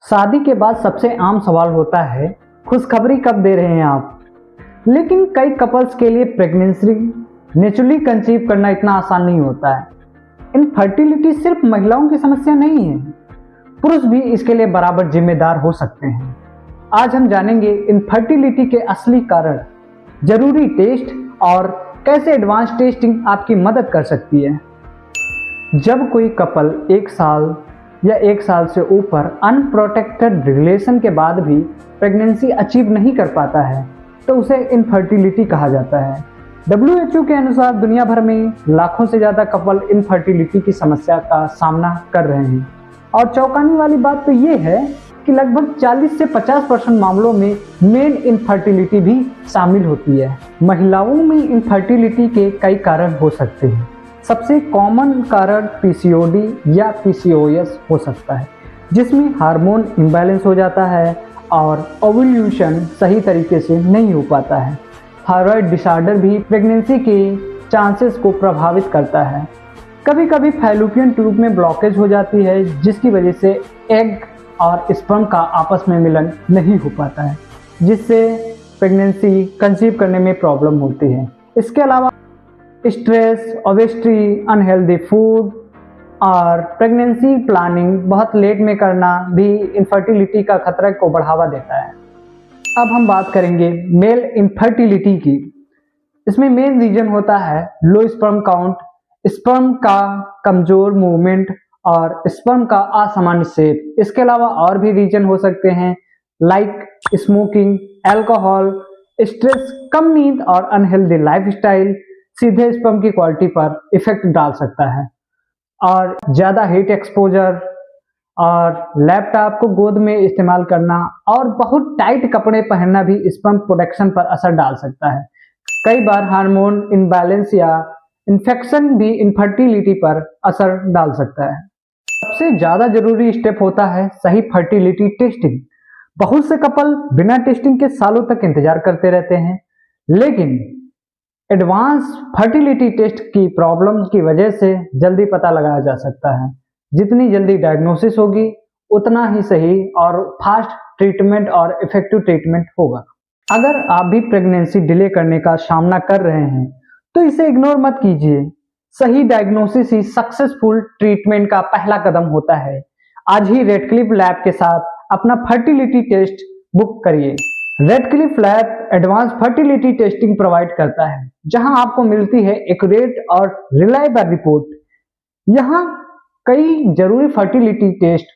शादी के बाद सबसे आम सवाल होता है, खुशखबरी कब दे रहे हैं आप। लेकिन कई कपल्स के लिए प्रेगनेंसी नेचुरली कंसीव करना इतना आसान नहीं होता है। इनफर्टिलिटी सिर्फ महिलाओं की समस्या नहीं है, पुरुष भी इसके लिए बराबर जिम्मेदार हो सकते हैं। आज हम जानेंगे इनफर्टिलिटी के असली कारण, जरूरी टेस्ट और कैसे एडवांस टेस्टिंग आपकी मदद कर सकती है। जब कोई कपल 1 साल या 1 साल से ऊपर अनप्रोटेक्टेड रिलेशन के बाद भी प्रेगनेंसी अचीव नहीं कर पाता है तो उसे इनफर्टिलिटी कहा जाता है। WHO के अनुसार दुनिया भर में लाखों से ज़्यादा कपल इनफर्टिलिटी की समस्या का सामना कर रहे हैं और चौंकाने वाली बात तो ये है कि लगभग 40 से 50% मामलों में मेन इनफर्टिलिटी भी शामिल होती है। महिलाओं में इनफर्टिलिटी के कई कारण हो सकते हैं। सबसे कॉमन कारण PCOD या PCOS हो सकता है, जिसमें हार्मोन इम्बैलेंस हो जाता है और ओव्यूलेशन सही तरीके से नहीं हो पाता है। थायराइड डिसऑर्डर भी प्रेगनेंसी के चांसेस को प्रभावित करता है। कभी कभी फैलोपियन ट्यूब में ब्लॉकेज हो जाती है, जिसकी वजह से एग और स्पर्म का आपस में मिलन नहीं हो पाता है, जिससे प्रेगनेंसी कंसीव करने में प्रॉब्लम होती है। इसके अलावा स्ट्रेस, ओबेसिटी, अनहेल्दी फूड और प्रेगनेंसी प्लानिंग बहुत लेट में करना भी इनफर्टिलिटी का खतरा को बढ़ावा देता है। अब हम बात करेंगे मेल इनफर्टिलिटी की। इसमें मेन रीजन होता है लो स्पर्म काउंट, स्पर्म का कमजोर मूवमेंट और स्पर्म का असामान्य शेप। इसके अलावा और भी रीजन हो सकते हैं लाइक स्मोकिंग, अल्कोहल, स्ट्रेस, कम नींद और अनहेल्दी लाइफस्टाइल सीधे स्पर्म की क्वालिटी पर इफेक्ट डाल सकता है। और ज़्यादा हीट एक्सपोजर और लैपटॉप को गोद में इस्तेमाल करना और बहुत टाइट कपड़े पहनना भी स्पर्म प्रोडक्शन पर असर डाल सकता है। कई बार हार्मोन इनबैलेंस या इन्फेक्शन भी इनफर्टिलिटी पर असर डाल सकता है। सबसे ज़्यादा जरूरी स्टेप होता है सही फर्टिलिटी टेस्टिंग। बहुत से कपल बिना टेस्टिंग के सालों तक इंतजार करते रहते हैं, लेकिन एडवांस फर्टिलिटी टेस्ट की प्रॉब्लम्स की वजह से जल्दी पता लगाया जा सकता है। जितनी जल्दी डायग्नोसिस होगी उतना ही सही और फास्ट ट्रीटमेंट और इफेक्टिव ट्रीटमेंट होगा। अगर आप भी प्रेगनेंसी डिले करने का सामना कर रहे हैं तो इसे इग्नोर मत कीजिए। सही डायग्नोसिस ही सक्सेसफुल ट्रीटमेंट का पहला कदम होता है। आज ही रेडक्लिफ लैब के साथ अपना फर्टिलिटी टेस्ट बुक करिए। Redcliffe lab advance fertility testing provide करता है, जहां आपको मिलती है एक्यूरेट और रिलायबल रिपोर्ट। यहाँ कई जरूरी फर्टिलिटी टेस्ट